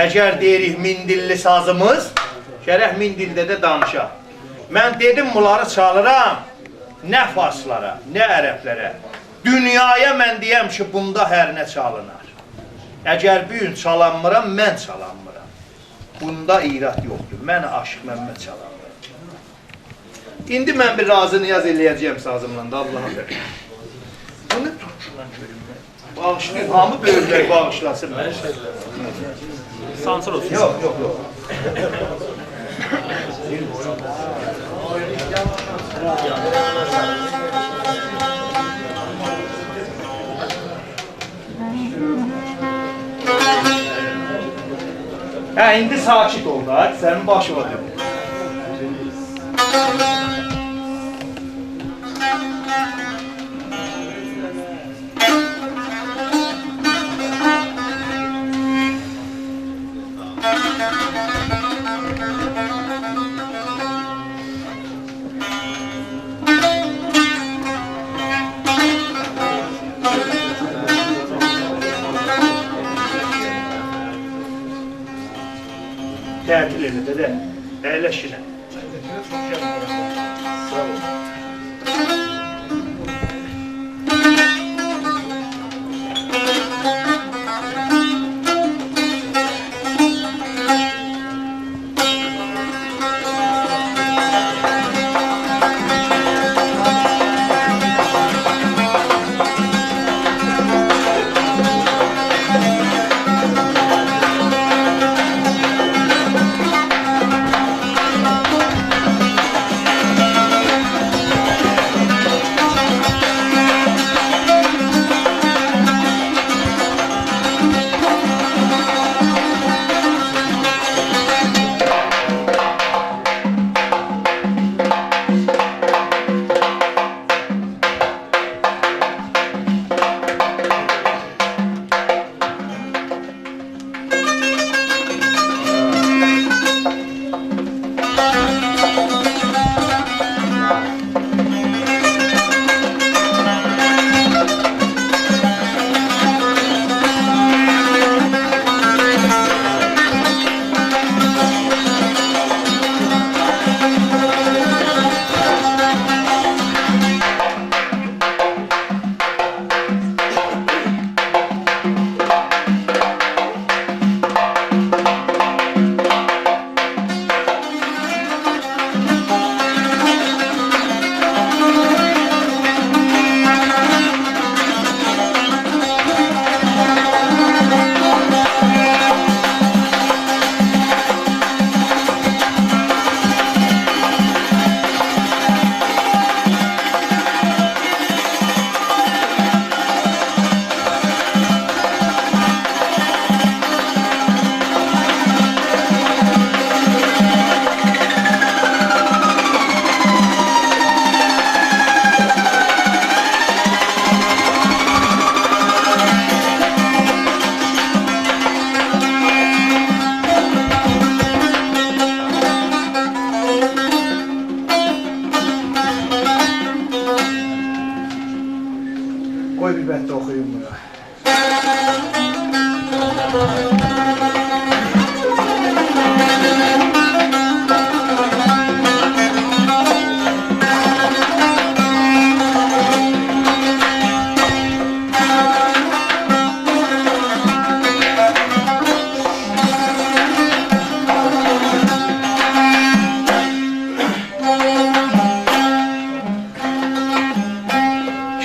Əgər deyirik mindilli sazımız, gərək mindildə də danışaq. Mən dedim bunları çalıram, nə farslara, nə ərəblərə. Dünyaya mən deyəm ki, bunda hər nə çalınar. Əgər bir gün çalanmıram, mən çalanmıram. Bunda iyrət yoxdur, mən Aşıq Məmməd çalanmıram. İndi mən bir razı niyaz eləyəcəyəm sazımla da Allah'a verir. Bunu tutuşundan görüm mən. Bağışlayın, hamı böyüklər bağışlasın mən. Sansır olsun. Yok. Ha, indi sakit ol da, senin başına dön. Tətil elə də, əyləşinə. Sağ ol. Koy bir bette okuyayım bunu.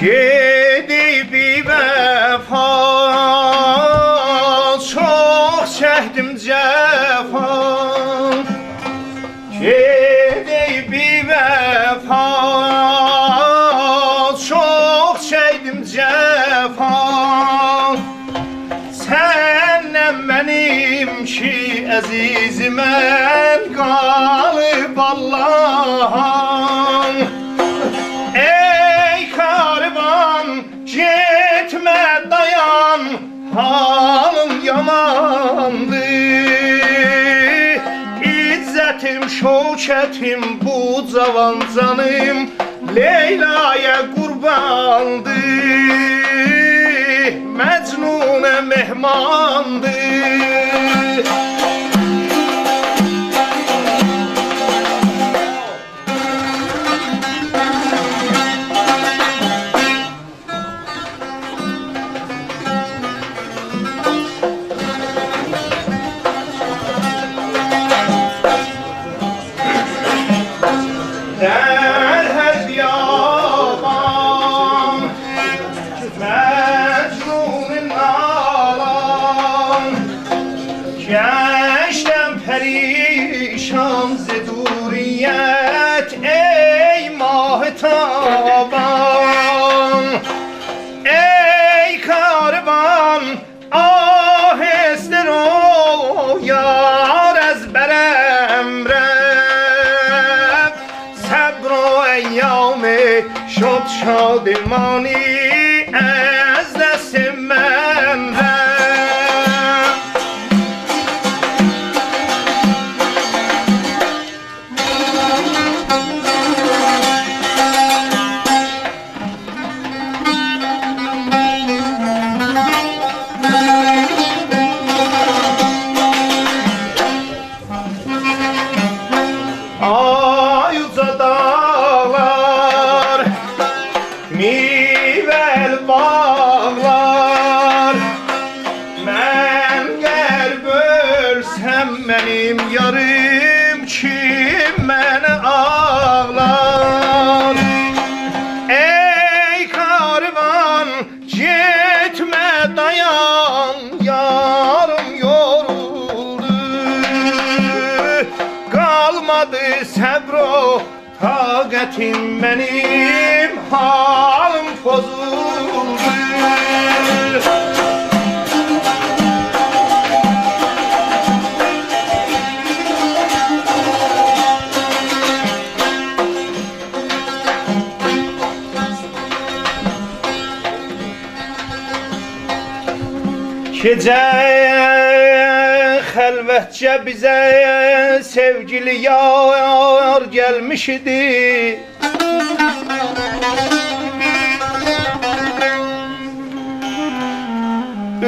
Gedib vəfa, çox çəkdim cəfa. Gedib vəfa, çox çəkdim cəfa. Səndən mənim ki əzizimən qalıb Allah'a. Gitme dayan, halım yamandı. İzzetim, şevketim, bu cavan canım Leyla'ya kurbandı. Mecnun'a mehmandı. Derhal yaman Mecnun'un alan Gençten perişan zeduriyet Ey mahtaban Ey karvan ahester o yar ezberemre ایام شد شادمانی از دست من رفت Mivel bağlar Men gel bölsem benim yarım Kim beni ağlar Ey karvan gitme dayan Yarım yoruldu Kalmadı sebro Taqətim benim halım pozuldu Gecə xəlvətcə bizə sevgili yar gəlmiş idi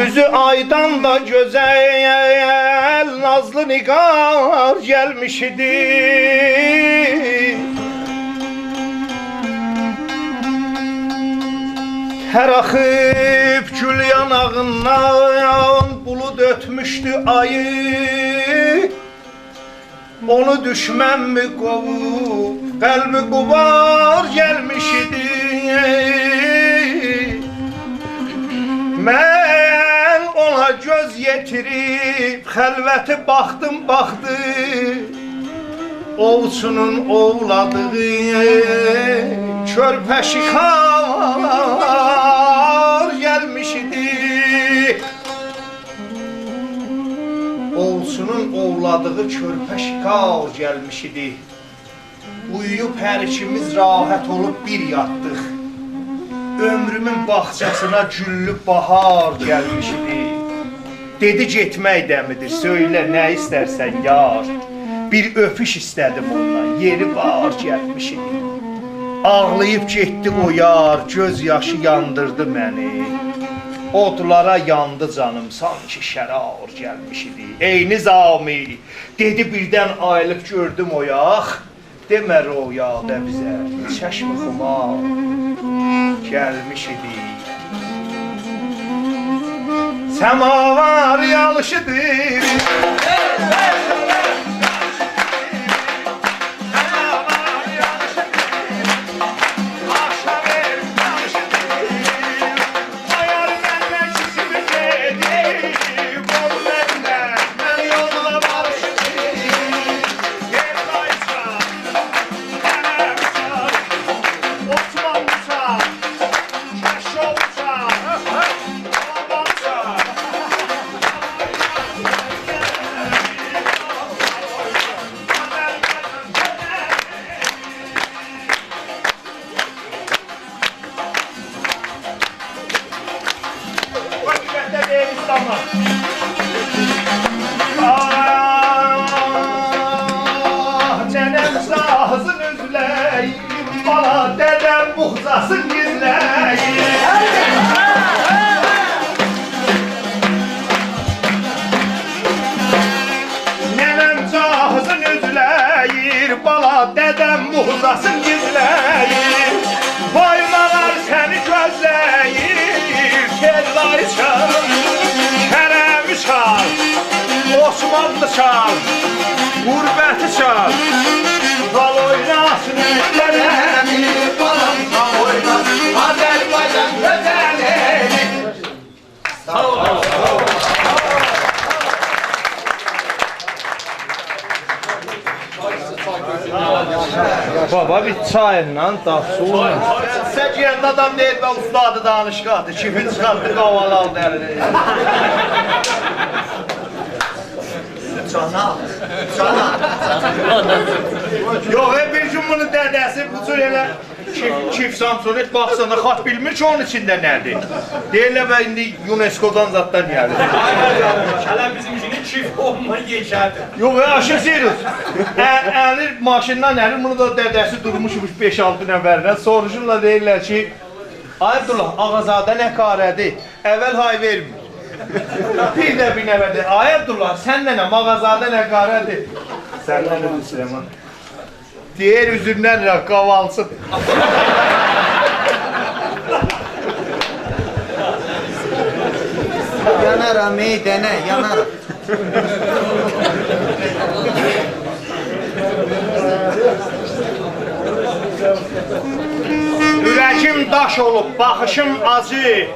Üzü aydan da gözəl nazlı nigar gəlmiş idi Hər axıb gül yanağından bulud ötmüşdü ayı Onu düşmən mi qovub, qəlbi qubar gəlmiş idi Mən ona göz yetirib, xəlvəti baxdım, baxdı Ovçunun ovladığı körpəşikar gəlmiş idi Ovçunun ovladığı körpəşikar gəlmiş idi Uyuyub hər ikimiz rahat olub bir yatdıq Ömrümün bağçasına güllü bahar gəlmiş idi Dedi getmək dəmidir, söylə nə istərsən yar Bir öpüş istədim ondan, yeri var gəlmiş idi Ağlayıb getdi o yar, göz yaşı yandırdı məni Odlara yandı canım, sanki şərar gəlmiş idi Ey Nizami, dedi birdən ayılıb gördüm o yax Demə rüyada bizə, çəşmi xumar gəlmiş idi Səmavar yalışıdır uzasın gizləyir, boymalar səni gözləyir, tellayı çal, kərəmi çal, Osmanlı çal, qurbəti çal, bal oynasın kərəmi, balam bal oynasın, Azərbaycan gözəli. Sağ olun. Baba bir çayla, dafsulla. Sən gələn adam deyil və ustadı danışqadır. Kifin çıxartdı, qavalı aldı əlinə. Cana. Yox, bir gün bunun dədəsi bu cür elə kif Samsonet baxsana, xat bilmir ki, onun içində nədir. Deyirlər və indi UNESCO-dan zaddan gəlir. Kələm bizim üçün kif olmayı geçərdir. Yox, aşıq serius. Əlir maşından əlir, bunu da dədəsi durmuşmuş 5-6 nəfərdən. Soruşurlar, deyirlər ki, Ayəbdullah, Ağazadə nə qarədir? Əvvəl hay vermir. Bir də bir nəfərdir. Ayəbdullah, sən nənə, Ağazadə nə qarədir? Sən nənə, Süleyman. Deyir üzündən rəq, qavalsın. Yanaram meydənə, yanaram. Ürəkim daş olub, baxışım acı,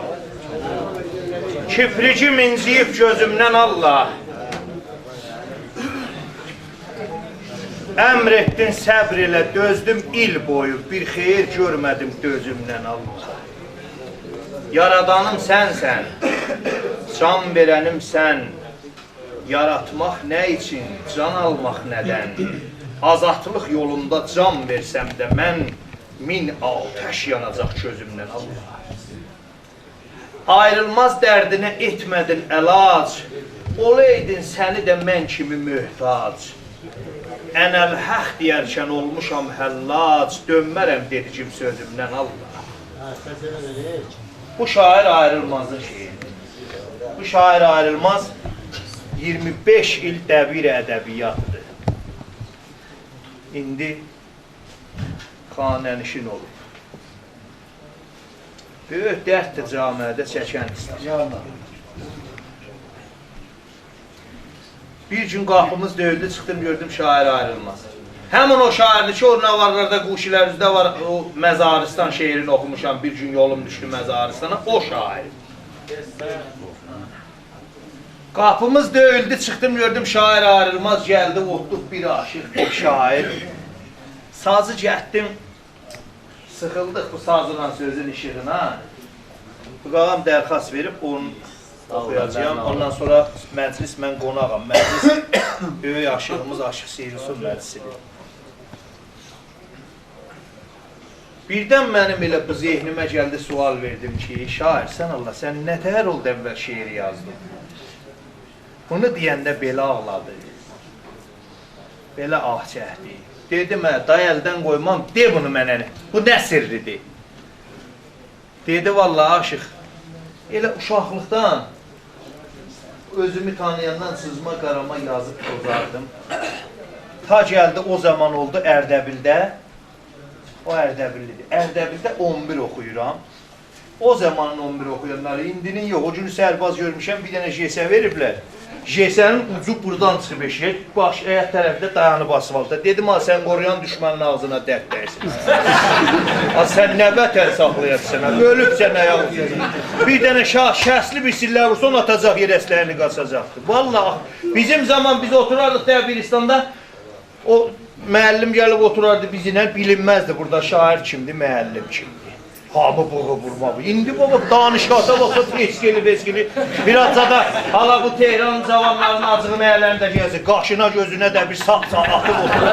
kipricim inciyib gözümdən Allah. Əmr etdin səbr ilə, dözdüm il boyu, bir xeyir görmədim dözümdən Allah. Yaradanım sənsən, can verənim sən, yaratmaq nə üçün, can almaq nədən? Azadlıq yolunda can versəm də mən, min atəş yanacaq gözümdən Allah. Ayrılmaz dərdinə etmədin əlac, olaydın səni də mən kimi möhtac. Ənəl həq deyərkən olmuşam həllac, dönmərəm dedicim sözümdən Allah. Bu şair ayrılmazın şeyidir. Bu şair ayrılmaz 25 il dəbir ədəbiyyatdır. İndi xanənişin olub. Böyük dərddir camiədə çəkən istəyir. Bir gün qapımız döyüldü, çıxdım, gördüm şair ayrılmaz. Həmin o şairdir ki, o navarlarda, quşilər üzdə var, o Məzaristan şeirini oxumuşam, bir gün yolum düşdü Məzaristana, o şair. Qapımız döyüldü, çıxdım, gördüm şair ayrılmaz, gəldi, otluq bir aşıq, bir şair. Sazı gətdim, sıxıldıq bu sazılan sözün işığına. Bu qalam dərxas verib, onun oxuyacağım. Ondan sonra məclis mən qonağam. Məclis böyük aşığımız Aşıq Seyrusun məclisidir. Birdən mənim elə bu zehnimə gəldi, sual verdim ki, şair, sən Allah, sən nə təhər oldu əvvəl şeir yazdın? Bunu deyəndə belə ağladı. Belə ah çəkdi. Dedim, day əldən qoymam, de bunu mənə. Bu nə sirridir? Dedi, vallahi aşıq, elə uşaqlıqdan özümü tanıyandan sızma qarama yazıb pozardım. Ta gəldi o zaman oldu Ərdəbildə. O Ərdəbillidir. Ərdəbildə 11 oxuyuram. O zamanın 11 oxuyanları, indinin yox. O günü sərbaz görmüşəm, bir dənə jesə veriblər. Jesənin ucu buradan çıxıb eşək, baş əyət tərəfdə dayanıb asfalta. Dedim, sən qoruyan düşmənin ağzına dərd dəysin. Sən nə vətən saxlayasın, ölübsən ayaq. Bir dənə şəxsli bir sillər vursa, onu atacaq, yer əslərini qaçacaqdır. Vallahi, bizim zaman biz oturardıq Dəbiristanda, o müəllim gəlib oturardı bizimlə, bilinməzdi burada şair kimdir, müəllim kimdir. Hamı buğu vurmalı. İndi baba danışqata baxsa eskili. Biraz da hala bu Tehran cavanlarının acığı məyərlərində gəzir. Qaşına gözünə də bir sağ atıb oturur.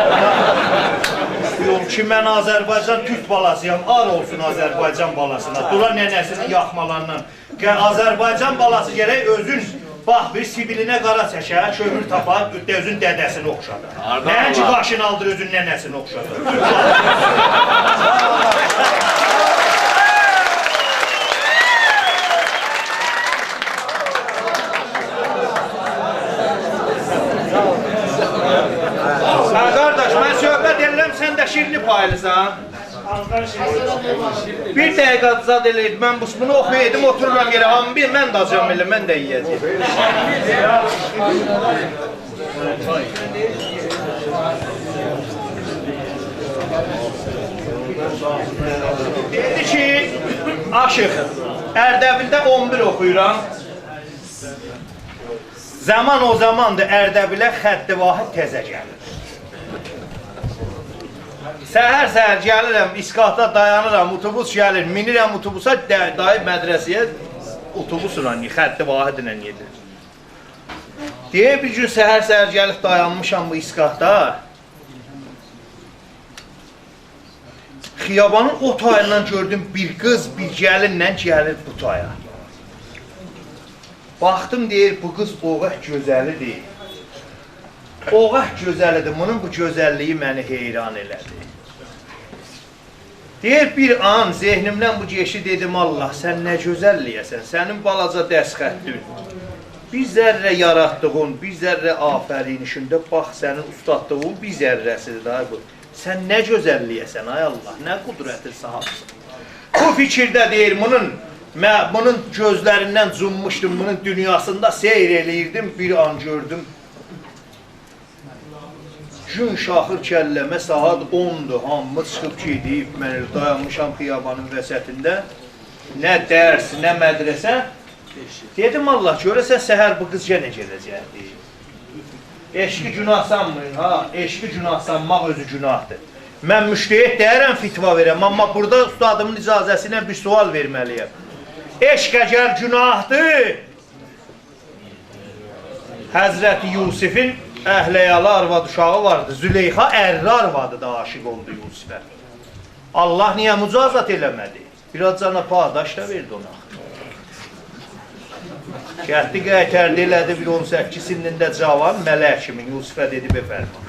Yox ki, mən Azərbaycan Türk balasıyam. Ar olsun Azərbaycan balasına. Dura nənəsinin yaxmalarından. Azərbaycan balası gərək özün bax, bir sibilinə qara çəkər, kömür tapar, özün dədəsini oxşadır. Nəyə ki, qaşını aldır, özün nənəsini oxşadır. Qardaş, mən söhbət edirəm, sən də şirini paylısan. Bir dəqiqə zad eləyib, mən bunu oxuyaydım, otururam yerə, hamı bir, mən də acam elə, mən də yiyəcəm. Dedi ki, Aşıq, Ərdəbildə 11 oxuyuram. Zaman o zamandır Ərdəbilə xətti vahid təzə gəlir. Səhər gəlirəm, iskahda dayanıram, otobus gəlir, minirəm otobusa, dayı mədrəsiyə otobusla, xətti vahidlə gedir. Deyir, bir gün səhər gəlib dayanmışam bu iskahda. Xiyabanın o tayından gördüm, bir qız, bir gəlinlə gəlir bu taya. Baxdım, deyir, bu qız oğaq gözəlidir. Oğaq gözəlidir, bunun bu gözəlliyi məni heyran elədi. Deyir, bir an zehnimdən bu geçi dedim, Allah, sən nə gözəlliyəsən, sənin balaca dəsxətdün. Bir zərrə yaratdığın, bir zərrə afərinişində, bax, sənin ustadlığın bir zərrəsidir, ay bu. Sən nə gözəlliyəsən, ay Allah, nə qudrətin sahabısın. Bu fikirdə deyir, bunun gözlərindən cummuşdum, bunun dünyasında seyr eləyirdim, bir an gördüm. Gün şaxır kəlləmə, saat 10'dur, hamımız çıxıb gedib, mən dayanmışam xiyabanın vəsətində. Nə dərs, nə mədrəsə. Dedim, Allah, görəsən səhər bu qızca nə gedəcəkdir? Eşqi günah sanmayın, ha, eşqi günah sanmaq özü günahdır. Mən müştəhid deyərəm, fitva verəm, amma burada ustadımın icazəsi ilə bir sual verməliyəm. Eşq əgər günahdır, Həzrəti Yusifin əhləyalı arvad uşağı vardı, Züleyxa ərli arvadı da aşıq oldu Yusifə. Allah niyə mücazat eləmədi? Biraz cana padaş da verdi ona. Gəldi qaytərdi elədi, bir 18 sinində cavan mələk kimi Yusifə dedi, bəfərman.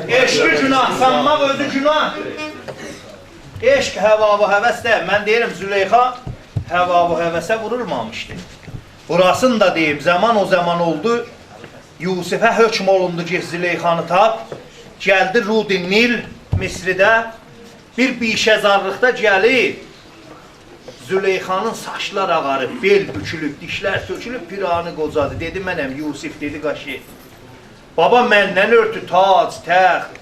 Eşqi günah, sanmaq özü günahdır. Eşq həva-və həvəsdə, mən deyirəm Züleyxa həva-və həvəsə vurulmamışdı. Burasını da deyib, zaman o zaman oldu, Yusifə hökm olundu ki, Züleyxanı tap, gəldi Rudi Nil, Misridə, bir bişəzarlıqda gəlib, Züleyxanın saçlar ağarıb, bel bükülüb, dişlər sökülüb, piranı qocadı. Dedi, mənəm Yusif, dedi, qaşı. Baba, məndən örtü tac, təxt,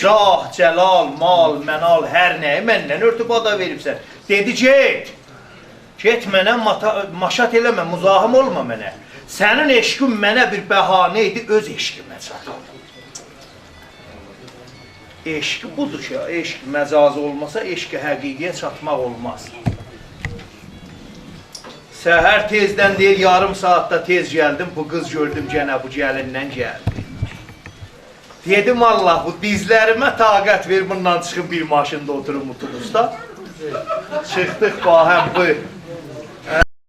cah, cəlal, mal, mənal, hər nəyi məndən örtü bada veribsən. Dedi, get mənə maşat eləmə, muzahım olma mənə. Sənin eşqin mənə bir bəhanə idi, öz eşqimə çatır. Eşqi budur ki, eşq məcazı olmasa, eşqi həqiqiyə çatmaq olmaz. Səhər tezdən deyir, yarım saatda tez gəldim, bu qız gördüm gənə bu gəlindən gəldi. Dedim, Allah, bu dizlərimə taqət ver, bundan çıxıb bir maşında oturum otobusda. Çıxdıq bahəm bu